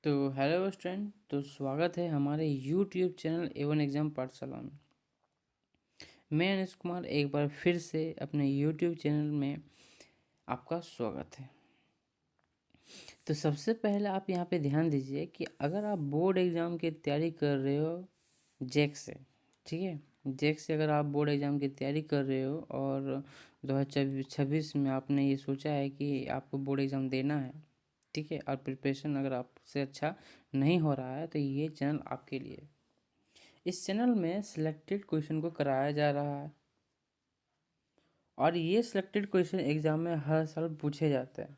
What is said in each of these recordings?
तो hello student, तो स्वागत है हमारे यूट्यूब चैनल A1 एग्ज़ाम पाठशाला में। मैं अनिश कुमार एक बार फिर से अपने यूट्यूब चैनल में आपका स्वागत है। तो सबसे पहले आप यहाँ पे ध्यान दीजिए कि अगर आप बोर्ड एग्ज़ाम की तैयारी कर रहे हो जैक से, ठीक है, जैक से अगर आप बोर्ड एग्ज़ाम की तैयारी कर रहे हो और 2026 में आपने ये सोचा है कि आपको बोर्ड एग्ज़ाम देना है, ठीक है, और प्रिपरेशन अगर आपसे अच्छा नहीं हो रहा है तो ये चैनल आपके लिए। इस चैनल में सिलेक्टेड क्वेश्चन को कराया जा रहा है और ये सिलेक्टेड क्वेश्चन एग्जाम में हर साल पूछे जाते हैं।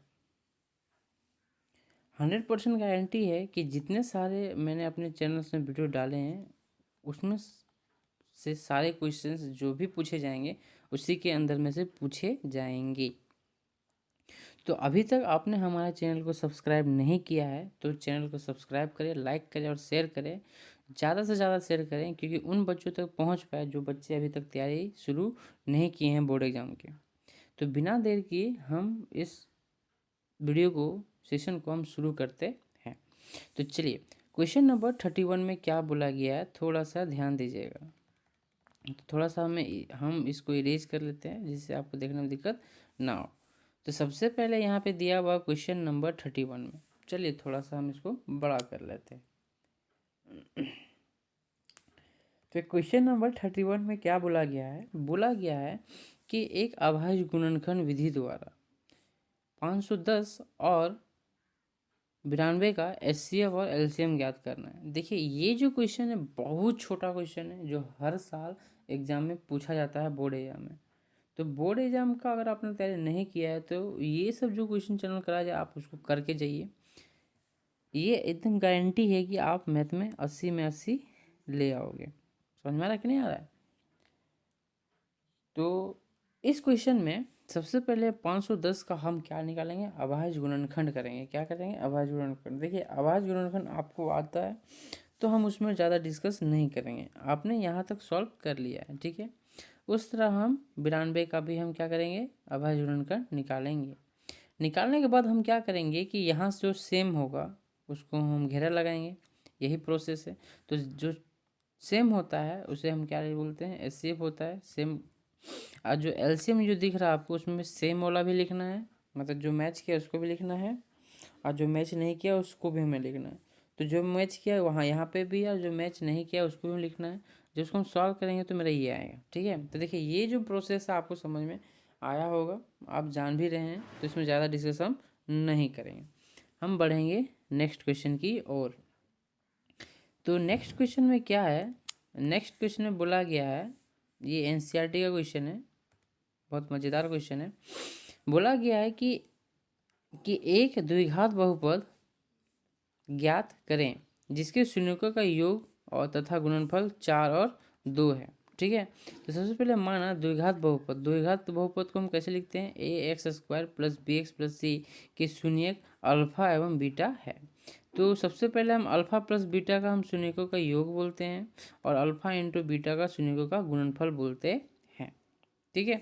100% गारंटी है कि जितने सारे मैंने अपने चैनल में वीडियो डाले हैं उसमें से सारे क्वेश्चंस जो भी पूछे जाएंगे उसी के अंदर में से पूछे जाएंगे। तो अभी तक आपने हमारे चैनल को सब्सक्राइब नहीं किया है तो चैनल को सब्सक्राइब करें, लाइक करें और शेयर करें। ज़्यादा से ज़्यादा शेयर करें क्योंकि उन बच्चों तक पहुंच पाए जो बच्चे अभी तक तैयारी शुरू नहीं किए हैं बोर्ड एग्ज़ाम के। तो बिना देर किए हम इस वीडियो को सेशन को हम शुरू करते हैं। तो चलिए, क्वेश्चन नंबर 31 में क्या बोला गया है थोड़ा सा ध्यान दीजिएगा। तो थोड़ा सा हम इसको इरेज कर लेते हैं जिससे आपको देखने में दिक्कत ना हो। तो सबसे पहले यहाँ पे दिया हुआ क्वेश्चन नंबर 31 में, चलिए थोड़ा सा हम इसको बड़ा कर लेते हैं। तो क्वेश्चन नंबर 31 में क्या बोला गया है? बोला गया है कि एक अभाज्य गुणनखंड विधि द्वारा 510 और 92 का एचसीएफ और एलसीएम ज्ञात करना है। देखिए ये जो क्वेश्चन है बहुत छोटा क्वेश्चन है जो हर साल एग्जाम में पूछा जाता है बोर्ड एग्जाम में। तो बोर्ड एग्जाम का अगर आपने तैयारी नहीं किया है तो ये सब जो क्वेश्चन चैनल कराया जाए आप उसको करके जाइए। ये एकदम गारंटी है कि आप मैथ में 80 में 80 ले आओगे। समझ में आ रहा है कि नहीं आ रहा है? तो इस क्वेश्चन में सबसे पहले 510 का हम क्या निकालेंगे? अभाज्य गुणनखंड करेंगे। क्या करेंगे? अभाज्य गुणनखंड। देखिए अभाज्य गुणनखंड आपको आता है तो हम उसमें ज़्यादा डिस्कस नहीं करेंगे, आपने यहाँ तक सॉल्व कर लिया है, ठीक है। उस तरह हम 92 का भी हम क्या करेंगे? अभाज्य गुणनखंड निकालेंगे। निकालने के बाद हम क्या करेंगे कि यहाँ से जो सेम होगा उसको हम घेरा लगाएंगे, यही प्रोसेस है। तो जो सेम होता है उसे हम क्या बोलते हैं? एचसीएफ होता है सेम। और जो एलसीएम जो दिख रहा है आपको उसमें सेम वाला भी लिखना है, मतलब जो मैच किया उसको भी लिखना है और जो मैच नहीं किया उसको भी हमें लिखना है। तो जो मैच किया वहाँ यहाँ पे भी है और जो मैच नहीं किया उसको भी लिखना है। जब उसको हम सॉल्व करेंगे तो मेरा ये आएगा, ठीक है। तो देखिए ये जो प्रोसेस है आपको समझ में आया होगा, आप जान भी रहे हैं, तो इसमें ज़्यादा डिस्कस हम नहीं करेंगे, हम बढ़ेंगे नेक्स्ट क्वेश्चन की ओर। तो नेक्स्ट क्वेश्चन में क्या है? नेक्स्ट क्वेश्चन में बोला गया है, ये एनसीईआरटी का क्वेश्चन है, बहुत मज़ेदार क्वेश्चन है। बोला गया है कि एक द्विघात बहुपद ज्ञात करें जिसके शून्यकों का योग और तथा गुणनफल 4 और 2 है, ठीक है। तो सबसे पहले माना द्विघात बहुपद को हम कैसे लिखते हैं? ax² plus bx plus c के शून्यक अल्फा एवं बीटा है। तो सबसे पहले हम अल्फा प्लस बीटा का हम शून्यकों का योग बोलते हैं और अल्फा इंटू बीटा का शून्यकों का गुणनफल बोलते हैं, ठीक है।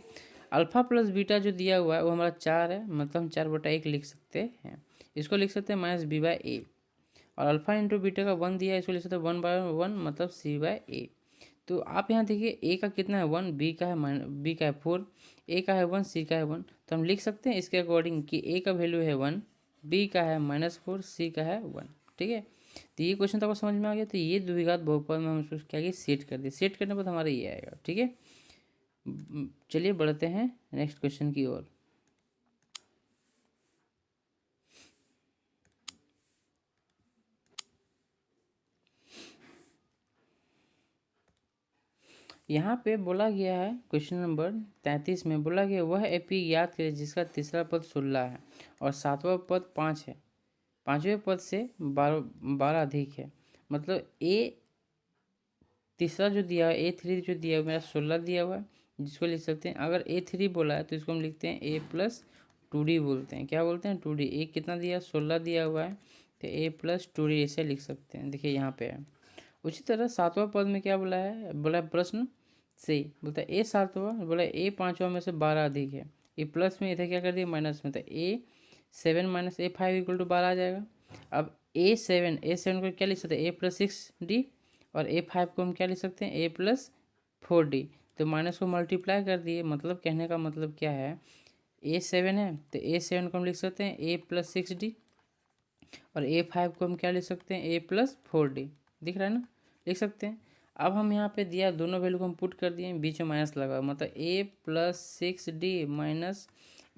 अल्फा प्लस बीटा जो दिया हुआ है वो हमारा 4 है, मतलब हम 4/1 लिख सकते हैं। इसको लिख सकते हैं -b/a। और अल्फा इंटू बीटा का 1 दिया है, इसको लिख सकते हैं 1/1 मतलब c/a। तो आप यहाँ देखिए a का कितना है 1, b का है 4, a का है 1, c का है 1। तो हम लिख सकते हैं इसके अकॉर्डिंग कि a का वैल्यू है 1, b का है -4, c का है 1, ठीक है। तो ये क्वेश्चन तो आपको समझ में आ गया। तो ये द्विघात बहुपद में हम उसको क्या किया? सेट कर दिए। सेट करने के बाद हमारा ये आएगा, ठीक है। चलिए बढ़ते हैं नेक्स्ट क्वेश्चन की ओर। यहाँ पे बोला गया है क्वेश्चन नंबर 33 में बोला गया वह एपी याद करें जिसका तीसरा पद 16 है और सातवां पद 5 है, पांचवें पद से 12 अधिक है। मतलब ए तीसरा जो दिया है A3 जो दिया हुआ मेरा 16 दिया हुआ है, जिसको लिख सकते हैं अगर A3 बोला है तो इसको हम लिखते हैं A+2D बोलते हैं। क्या बोलते हैं? 2D। ए कितना दिया? 16 दिया हुआ है तो A+2D ऐसे लिख सकते हैं। देखिए यहाँ पे है। उसी तरह सातवां पद में क्या बोला है? बोला है प्रश्न से, बोलता है A7वां, बोला A5वां में से 12 अधिक है। ये प्लस में इधर क्या कर दिया? माइनस में, तो A7 - A5 = 12 आ जाएगा। अब A7 को क्या लिख सकते हैं A+6D, और A5 को हम क्या लिख सकते हैं A+4D। तो माइनस को मल्टीप्लाई कर दिए, मतलब कहने का मतलब क्या है, A7 है तो A7 को हम लिख सकते हैं A+6D, और A5 को हम क्या लिख सकते हैं A+4D। दिख रहा है ना, लिख सकते हैं। अब हम यहाँ पे दिया दोनों वैल्यू को हम पुट कर दिए, बीच में माइनस लगा, मतलब A+6D माइनस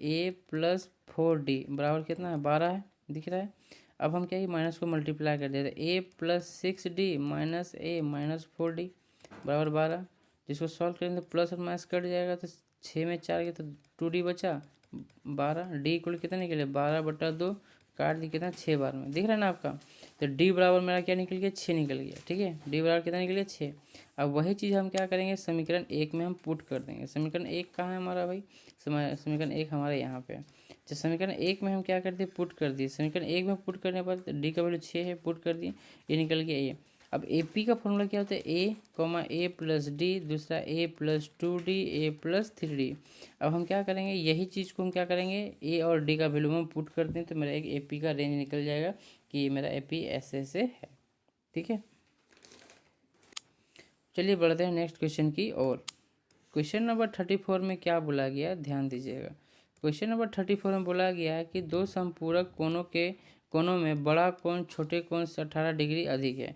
A+4D बराबर कितना है 12 है, दिख रहा है। अब हम क्या माइनस को मल्टीप्लाई कर देते हैं A+6D माइनस A-4D बराबर 12, जिसको सॉल्व करेंगे तो प्लस और माइनस कट जाएगा, तो 6 में 4 गया तो 2D बचा 12, D इक्वल कितना निकले 12/2, काट दी कितना 6 बार में, दिख रहा है ना आपका। तो D बराबर मेरा क्या निकल गया 6 निकल गया, ठीक है। D बराबर कितना निकल गया 6। अब वही चीज़ हम क्या करेंगे समीकरण 1 में हम पुट कर देंगे। समीकरण 1 कहाँ है हमारा भाई, समीकरण 1 हमारे यहाँ पे। तो समीकरण 1 में हम क्या कर दिए पुट कर दिए, समीकरण 1 में पुट करने पर D का वैल्यू 6 है, पुट कर दिए, ये निकल गया ये। अब AP का फॉर्मूला क्या होता है A+D, दूसरा A+2D A+3D। अब हम क्या करेंगे, यही चीज़ को हम क्या करेंगे A और D का वैल्यू हम पुट कर दें, तो मेरा एक AP का रेंज निकल जाएगा कि ये मेरा AP ऐसे है, ठीक है। चलिए बढ़ते हैं नेक्स्ट क्वेश्चन की ओर। क्वेश्चन नंबर 34 में क्या बोला गया, ध्यान दीजिएगा। क्वेश्चन नंबर 34 में बोला गया है कि दो समपूरक कोनों में बड़ा कोण छोटे कोण से 18 डिग्री अधिक है,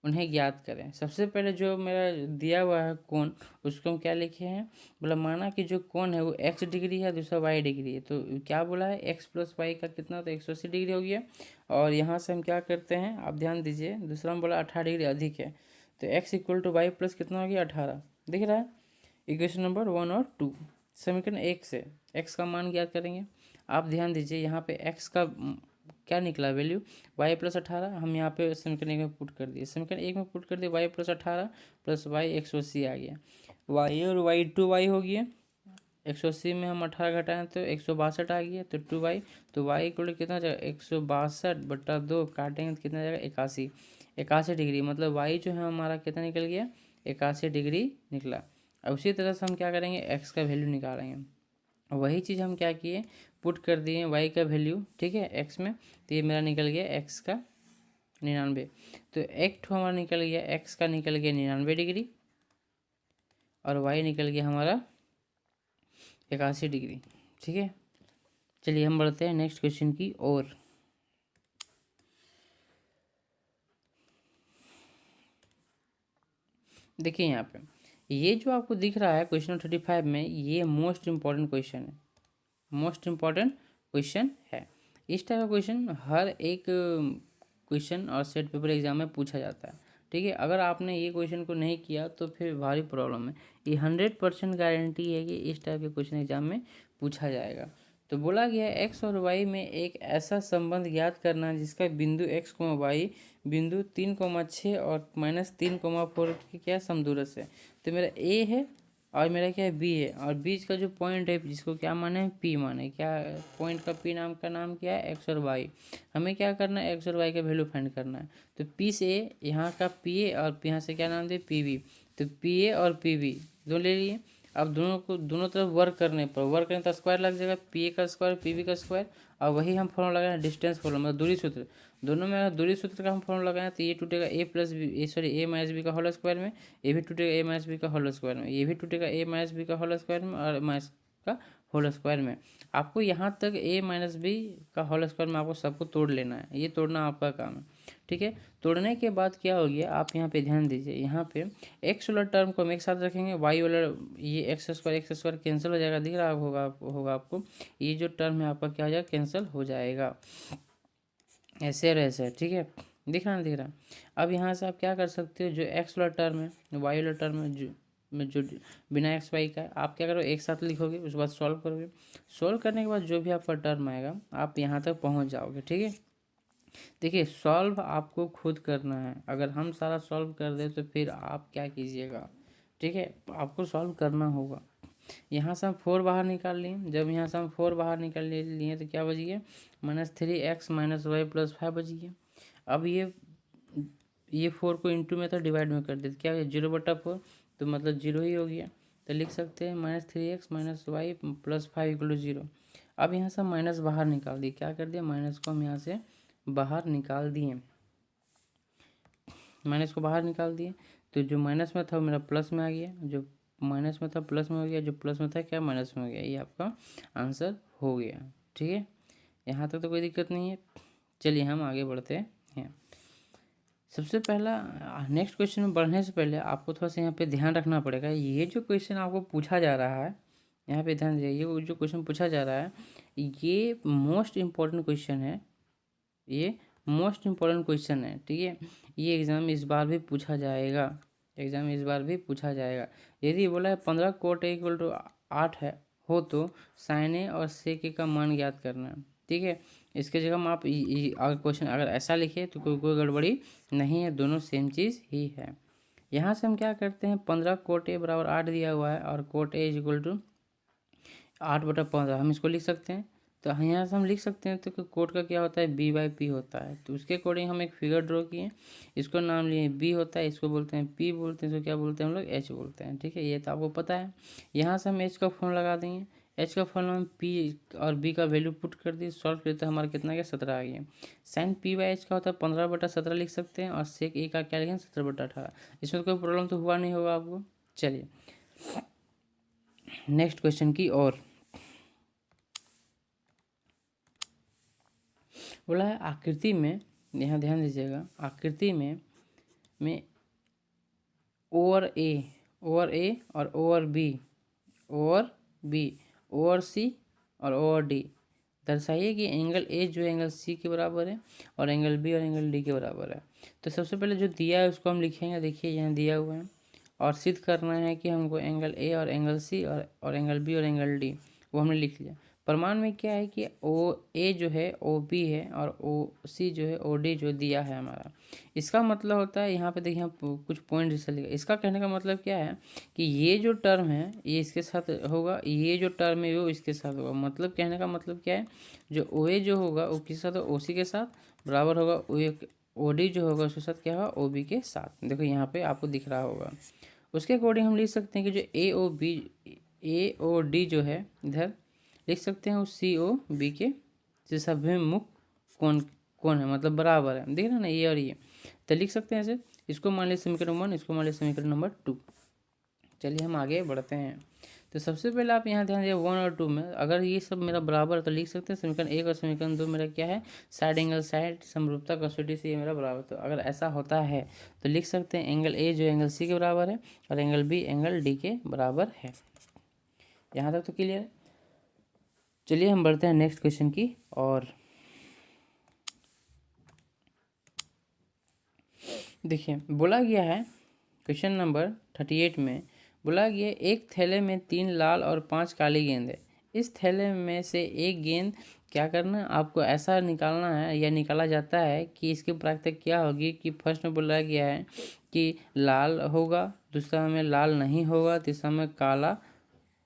उन्हें ज्ञात करें। सबसे पहले जो मेरा दिया हुआ है कोण, उसको हम क्या लिखे हैं, बोला माना कि जो कोण है वो x डिग्री है, दूसरा y डिग्री है। तो क्या बोला है x + y का कितना, तो 180 डिग्री हो गया। और यहाँ से हम क्या करते हैं, आप ध्यान दीजिए, दूसरा में बोला 18 डिग्री अधिक है, तो x = y + कितना हो गया 18, दिख रहा है। इक्वेशन नंबर 1 और 2। समीकरण 1 से x का मान ज्ञात करेंगे। आप ध्यान दीजिए, यहाँ पे x का क्या निकला वैल्यू y + 18, हम यहाँ पे समीकरण 1 में पुट कर दिए। समीकरण 1 में पुट कर दिए y + 18 + y 180 आ गया, y और y 2y हो गया। 180 में हम 18 घटाएं तो 162 आ गया, तो 2y, तो y = कितना जाएगा 162/2, काटेंगे तो कितना जाएगा 81 डिग्री, मतलब y जो है हमारा कितना निकल गया 81 डिग्री निकला। अब उसी तरह से हम क्या करेंगे x का वैल्यू निकालेंगे। वही चीज़ हम क्या किए पुट कर दिए y का वैल्यू, ठीक है, x में, तो ये मेरा निकल गया x का 99। तो एक हमारा निकल गया x का निकल गया 99 डिग्री, और y निकल गया हमारा 81 डिग्री, ठीक है। चलिए हम बढ़ते हैं नेक्स्ट क्वेश्चन की ओर। देखिए यहाँ पे ये जो आपको दिख रहा है क्वेश्चन 35 में, ये मोस्ट इम्पॉर्टेंट क्वेश्चन है, मोस्ट इम्पॉर्टेंट क्वेश्चन है। इस टाइप का क्वेश्चन हर एक क्वेश्चन और सेट पेपर एग्जाम में पूछा जाता है, ठीक है। अगर आपने ये क्वेश्चन को नहीं किया तो फिर भारी प्रॉब्लम है। ये 100% गारंटी है कि इस टाइप के क्वेश्चन एग्जाम में पूछा जाएगा। तो बोला गया है एक्स और वाई में एक ऐसा संबंध ज्ञात करना जिसका बिंदु x, y बिंदु 3,6 और -3,4 की क्या समदूरत से। तो मेरा a है और मेरा क्या है b है, और बीच का जो पॉइंट है जिसको क्या माने p माने, क्या पॉइंट का p नाम का नाम क्या है x और y। हमें क्या करना है x और y का वैल्यू फाइंड करना है। तो p से यहाँ का pa और यहाँ से क्या नाम दे pb, तो pa और pb दोनों ले लिए। अब दोनों तरफ वर्क करने तो स्क्वायर लग जाएगा, pa का स्क्वायर pb का स्क्वायर, और वही हम फॉर्मूला लगाए डिस्टेंस फॉर्मूला, मतलब दूरी सूत्र। दोनों में अगर दूरी सूत्र का हम फॉर्मूला लगाएं तो ये टूटेगा a - b का होल स्क्वायर में, ये भी टूटेगा a - b का होल स्क्वायर में, ये भी टूटेगा a - b का होल स्क्वायर में, और माइनस का होल स्क्वायर में। आपको यहाँ तक a - b का होल स्क्वायर में आपको सबको तोड़ लेना है, ये तोड़ना आपका काम है, ठीक है। तोड़ने के बाद क्या हो गया, आप यहाँ पे ध्यान दीजिए, यहाँ पे x वाला टर्म को हम एक साथ रखेंगे, y वाला ये x स्क्वायर कैंसिल हो जाएगा, दिख रहा होगा आपको, ये जो टर्म है आपका क्या हो जाएगा कैंसिल हो जाएगा, ऐसे और ऐसे, ठीक है। दिख रहा। अब यहाँ से आप क्या कर सकते हो, जो x वाला टर्म है y वाला टर्म है जो बिना x y का, आप क्या करो एक साथ लिखोगे, उसके बाद सॉल्व करोगे। सॉल्व करने के बाद जो भी आपका टर्म आएगा आप यहाँ तक पहुँच जाओगे, ठीक है। देखिए सॉल्व आपको खुद करना है, अगर हम सारा सॉल्व कर दे तो फिर आप क्या कीजिएगा, ठीक है, आपको सॉल्व करना होगा। यहाँ से हम 4 बाहर निकाल लिए, जब यहाँ से हम 4 बाहर निकाल लिए तो क्या बच गया -3x - y + 5 बच गया। अब ये 4 को इंटू में तो डिवाइड में कर देते, क्या 0/4, तो मतलब 0 ही हो गया। तो लिख सकते हैं -3x - y + 5 = 0। अब यहाँ से हम माइनस बाहर निकाल दिए, क्या कर दिया माइनस को हम यहाँ से बाहर निकाल दिए, माइनस को बाहर निकाल दिए, तो जो माइनस में था वो मेरा प्लस में आ गया, जो माइनस में था प्लस में हो गया, जो प्लस में था क्या माइनस में हो गया। ये आपका आंसर हो गया। ठीक है, यहाँ तक तो कोई दिक्कत नहीं है। चलिए हम आगे बढ़ते हैं। सबसे पहला नेक्स्ट क्वेश्चन में बढ़ने से पहले आपको थोड़ा सा यहाँ पे ध्यान रखना पड़ेगा। ये जो क्वेश्चन आपको पूछा जा रहा है, यहाँ पे ध्यान दीजिए, ये जो क्वेश्चन पूछा जा रहा है ये मोस्ट इम्पॉर्टेंट क्वेश्चन है, ये मोस्ट इम्पॉर्टेंट क्वेश्चन है। ठीक है, ये एग्ज़ाम इस बार भी पूछा जाएगा, एग्ज़ाम इस बार भी पूछा जाएगा। यदि बोला है 15 कोट ए इक्वल टू 8 है हो तो साइन ए और सेक ए का मान ज्ञात करना है। ठीक है, इसके जगह में आप अगर क्वेश्चन अगर ऐसा लिखे तो कोई गड़बड़ी नहीं है, दोनों सेम चीज़ ही है। यहाँ से हम क्या करते हैं, 15 कोट ए बराबर 8 दिया हुआ है और cot A is equal to 8/15 हम इसको लिख सकते हैं। तो यहाँ से हम लिख सकते हैं तो कोट का क्या होता है, B/P होता है। तो उसके अकॉर्डिंग हम एक फिगर ड्रॉ किए, इसको नाम लिए B होता है, इसको बोलते हैं P बोलते हैं, इसको क्या बोलते हैं हम लोग H बोलते हैं। ठीक है, ये तो आपको पता है। यहाँ से हम H का फॉर्म लगा देंगे, H का फॉर्म हम P और B का वैल्यू पुट कर दिए, सॉल्व किया तो हमारा कितना गया 17 आ गया। साइन P/H का होता है 15/17 लिख सकते हैं, और सेक ए का क्या लिखेंगे 17/18। इसमें कोई प्रॉब्लम तो हुआ नहीं होगा आपको। चलिए नेक्स्ट क्वेश्चन की ओर। बोला है आकृति में, यहाँ ध्यान दीजिएगा, आकृति में ओवर ए और ओवर बी ओवर सी और ओवर डी दर्शाइए कि एंगल ए जो एंगल सी के बराबर है और एंगल बी और एंगल डी के बराबर है। तो सबसे पहले जो दिया है उसको हम लिखेंगे, देखिए यहाँ दिया हुआ है, और सिद्ध करना है कि हमको एंगल ए और एंगल सी और एंगल बी और एंगल डी, वो हमने लिख लिया। प्रमाण में क्या है कि ओ ए जो है ओ बी है और ओ सी जो है ओ डी जो दिया है हमारा। इसका मतलब होता है, यहाँ पे देखिए कुछ पॉइंट जैसे लिखा, इसका कहने का मतलब क्या है कि ये जो टर्म है ये इसके साथ होगा, ये जो टर्म है वो इसके साथ होगा। मतलब कहने का मतलब क्या है, जो ओ ए जो होगा वो किसके साथ, ओ सी के साथ बराबर होगा, ओ डी जो होगा उसके साथ क्या होगा, ओ बी के साथ। देखो यहाँ पे आपको दिख रहा होगा। उसके अकॉर्डिंग हम लिख सकते हैं कि जो ए ओ डी जो है इधर लिख सकते हैं, उस सी ओ बी के सभ्यमुख कौन है, मतलब बराबर है, देख रहे हैं ना ये और ये। तो लिख सकते हैं ऐसे, इसको मान लिया समीकरण 1, इसको मान लिया समीकरण नंबर 2। चलिए हम आगे बढ़ते हैं। तो सबसे पहले आप यहाँ ध्यान दीजिए 1 और 2 में अगर ये सब मेरा बराबर है तो लिख सकते हैं समीकरण 1 और समीकरण 2 मेरा क्या है, साइड एंगल साइड समरूपता कसौटी से ये मेरा बराबर। तो अगर ऐसा होता है तो लिख सकते हैं एंगल ए जो एंगल सी के बराबर है और एंगल बी एंगल डी के बराबर है। यहाँ तक तो क्लियर है। चलिए हम बढ़ते हैं नेक्स्ट क्वेश्चन की और देखिए बोला गया है क्वेश्चन नंबर 38 में बोला गया एक थैले में 3 लाल और 5 काली गेंद है। इस थैले में से एक गेंद क्या करना है, आपको ऐसा निकालना है या निकाला जाता है कि इसकी प्राकृतिक क्या होगी कि फर्स्ट में बोला गया है कि लाल होगा, दूसरा में लाल नहीं होगा, तीसरा में काला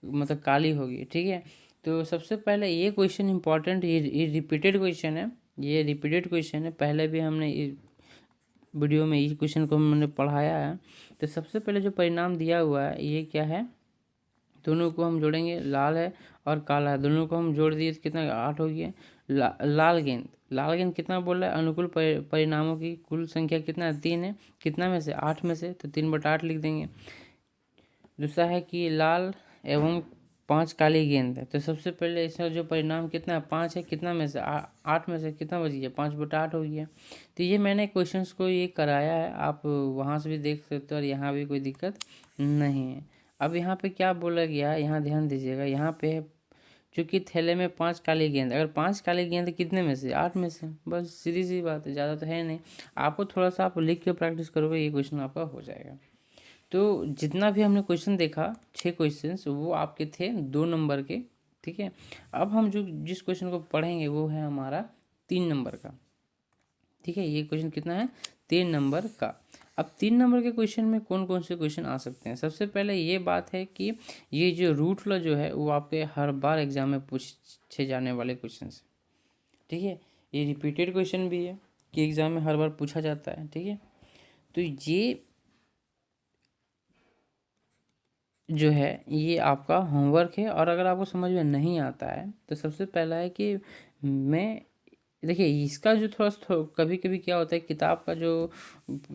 मतलब काली होगी। ठीक है, तो सबसे पहले ये क्वेश्चन इंपॉर्टेंट, ये रिपीटेड क्वेश्चन है, ये रिपीटेड क्वेश्चन है, पहले भी हमने वीडियो में इस क्वेश्चन को हमने पढ़ाया है। तो सबसे पहले जो परिणाम दिया हुआ है ये क्या है, दोनों को हम जोड़ेंगे, लाल है और काला है, दोनों को हम जोड़ दिए तो कितना 8 हो गया। लाल गेंद कितना बोल रहा है, अनुकूल परिणामों की कुल संख्या कितना 3 है, कितना में से 8 में से, तो 3/8 लिख देंगे। दूसरा है कि लाल एवं 5 काली गेंद है, तो सबसे पहले इसका जो परिणाम कितना है 5 है, कितना में से 8 में से कितना बच गया 5/8 हो गया। तो ये मैंने क्वेश्चंस को ये कराया है, आप वहाँ से भी देख सकते हो और यहाँ भी कोई दिक्कत नहीं है। अब यहाँ पे क्या बोला गया है, यहाँ ध्यान दीजिएगा, यहाँ पे चूँकि थैले में 5 काली गेंद, अगर 5 काली गेंद कितने में से 8 में से, बस सीधी सी बात है, ज़्यादा तो है नहीं। आपको थोड़ा सा आप लिख के प्रैक्टिस करोगे ये क्वेश्चन आपका हो जाएगा। तो जितना भी हमने क्वेश्चन देखा 6 क्वेश्चंस वो आपके थे 2 नंबर के। ठीक है, अब हम जिस क्वेश्चन को पढ़ेंगे वो है हमारा 3 नंबर का। ठीक है, ये क्वेश्चन कितना है 3 नंबर का। अब 3 नंबर के क्वेश्चन में कौन कौन से क्वेश्चन आ सकते हैं, सबसे पहले ये बात है कि ये जो रूट लॉ जो है वो आपके हर बार एग्जाम में पूछे जाने वाले क्वेश्चन है। ठीक है, ये रिपीटेड क्वेश्चन भी है कि एग्जाम में हर बार पूछा जाता है। ठीक है, तो ये जो है ये आपका होमवर्क है, और अगर आपको समझ में नहीं आता है तो सबसे पहला है कि मैं देखिए इसका जो थोड़ा कभी कभी क्या होता है, किताब का जो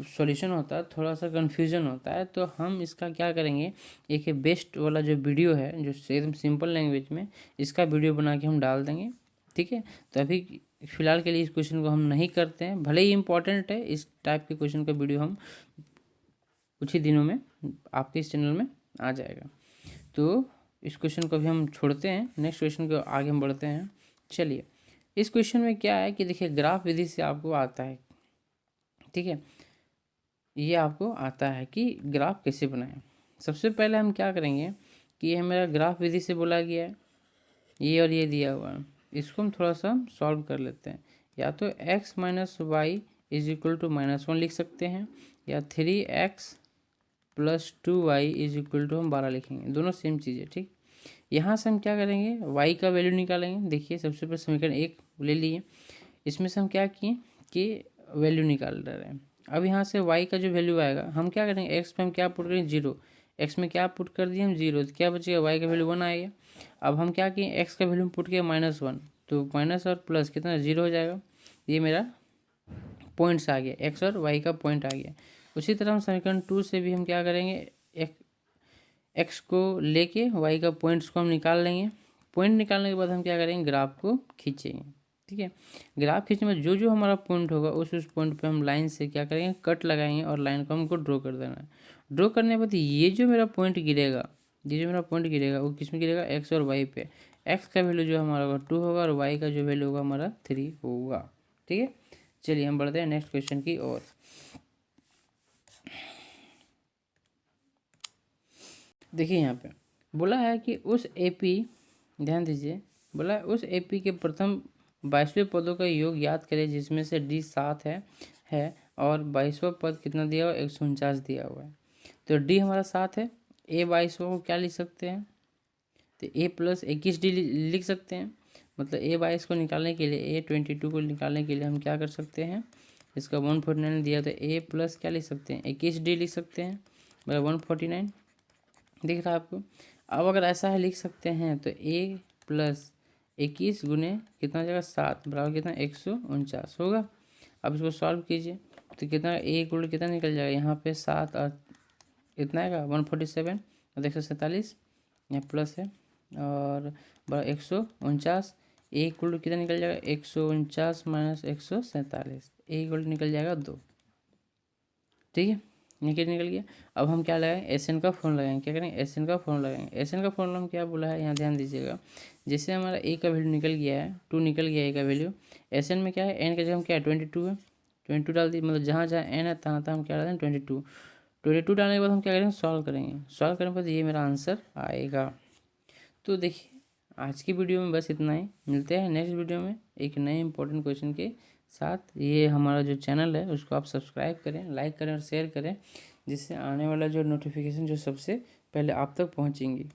सॉल्यूशन होता है थोड़ा सा कन्फ्यूजन होता है, तो हम इसका क्या करेंगे, एक बेस्ट वाला जो वीडियो है जो एकदम सिंपल लैंग्वेज में, इसका वीडियो बना के हम डाल देंगे। ठीक है, तो अभी फिलहाल के लिए इस क्वेश्चन को हम नहीं करते हैं, भले ही इंपॉर्टेंट है, इस टाइप के क्वेश्चन का वीडियो हम कुछ ही दिनों में आपके इस चैनल में आ जाएगा। तो इस क्वेश्चन को भी हम छोड़ते हैं, नेक्स्ट क्वेश्चन को आगे हम बढ़ते हैं। चलिए, इस क्वेश्चन में क्या है कि देखिए ग्राफ विधि से आपको आता है, ठीक है, ये आपको आता है कि ग्राफ कैसे बनाएं। सबसे पहले हम क्या करेंगे कि ये मेरा ग्राफ विधि से बोला गया है, ये और ये दिया हुआ है, इसको हम थोड़ा सा सॉल्व कर लेते हैं। या तो x minus y is equal to -1 लिख सकते हैं, या 3x plus 2y is equal to हम 12 लिखेंगे, दोनों सेम चीज़ है। ठीक, यहाँ से हम क्या करेंगे, y का वैल्यू निकालेंगे। देखिए सबसे पहले समीकरण 1 ले लिए, इसमें से हम क्या किए कि वैल्यू निकाल रहे हैं। अब यहाँ से y का जो वैल्यू आएगा हम क्या करेंगे, x पे हम क्या पुट करेंगे 0, x में क्या पुट कर दिए हम 0, तो क्या बचेगा y का वैल्यू 1 आएगा। अब हम क्या किए, x का वैल्यू पुट किया -1, तो माइनस और प्लस कितना 0 हो जाएगा, ये मेरा पॉइंट्स आ गया, x और y का पॉइंट आ गया। उसी तरह हम समीकरण 2 से भी हम क्या करेंगे, x को लेके y का पॉइंट्स को हम निकाल लेंगे। पॉइंट निकालने के बाद हम क्या करेंगे, ग्राफ को खींचेंगे। ठीक है, ग्राफ खींचने में जो जो हमारा पॉइंट होगा उस पॉइंट पे हम लाइन से क्या करेंगे, कट लगाएंगे और लाइन को हमको ड्रॉ कर देना है। ड्रॉ करने के बाद ये जो मेरा पॉइंट गिरेगा, वो किस में गिरेगा, एक्स और वाई पे। एक्स का वैल्यू जो हमारा होगा 2 होगा और वाई का जो वैल्यू होगा हमारा 3 होगा। ठीक है, चलिए हम बढ़ते हैं नेक्स्ट क्वेश्चन की ओर। देखिए यहाँ पे बोला है कि उस एपी, ध्यान दीजिए, बोला है उस एपी के प्रथम 22वें पदों का योग याद करें जिसमें से डी 7 है और 22वां पद कितना दिया हुआ है, 149 दिया हुआ है। तो डी हमारा 7 है, ए 22वां को क्या लिख सकते हैं, तो ए प्लस 21 डी लिख सकते हैं। मतलब ए 22 को निकालने के लिए, ए 22 को निकालने के लिए हम क्या कर सकते हैं, इसका 149 दिया तो ए प्लस क्या लिख सकते हैं, 21 डी लिख सकते हैं, मतलब 149 दिख रहा है आपको। अब अगर ऐसा है लिख सकते हैं तो ए प्लस 21 गुने कितना हो जाएगा 7 बराबर कितना 149 होगा। अब इसको सॉल्व कीजिए तो कितना ए गुण कितना निकल जाएगा, यहाँ पे 7 और इतना आएगा 147 और 147 यहाँ प्लस है और बड़ा 149, ए गुण कितना निकल जाएगा 149 माइनस 147, ए गुण निकल जाएगा 2। ठीक है, निकल गया। अब हम क्या लगाएंगे, एस एन का फॉर्मूला लगाएंगे। क्या करेंगे, एस एन का फॉर्मूला लगाएंगे। एस एन का फॉर्मूला हम क्या बोला है यहाँ ध्यान दीजिएगा, जैसे हमारा ए का वैल्यू निकल गया है, 2 निकल गया ए का वैल्यू, एस एन में क्या है, एन का जगह हम क्या है 22 है, 22 डाल दी, मतलब जहाँ जहाँ एन है तहाँ तहाँ हम क्या डालें 22 डालने के बाद हम क्या करेंगे, सॉल्व करेंगे। सॉल्व करने के बाद ये मेरा आंसर आएगा। तो देखिए आज की वीडियो में बस इतना ही, मिलते हैं नेक्स्ट वीडियो में एक नए इंपॉर्टेंट क्वेश्चन के साथ। ये हमारा जो चैनल है उसको आप सब्सक्राइब करें, लाइक करें और शेयर करें, जिससे आने वाला जो नोटिफिकेशन जो सबसे पहले आप तक पहुंचेंगी।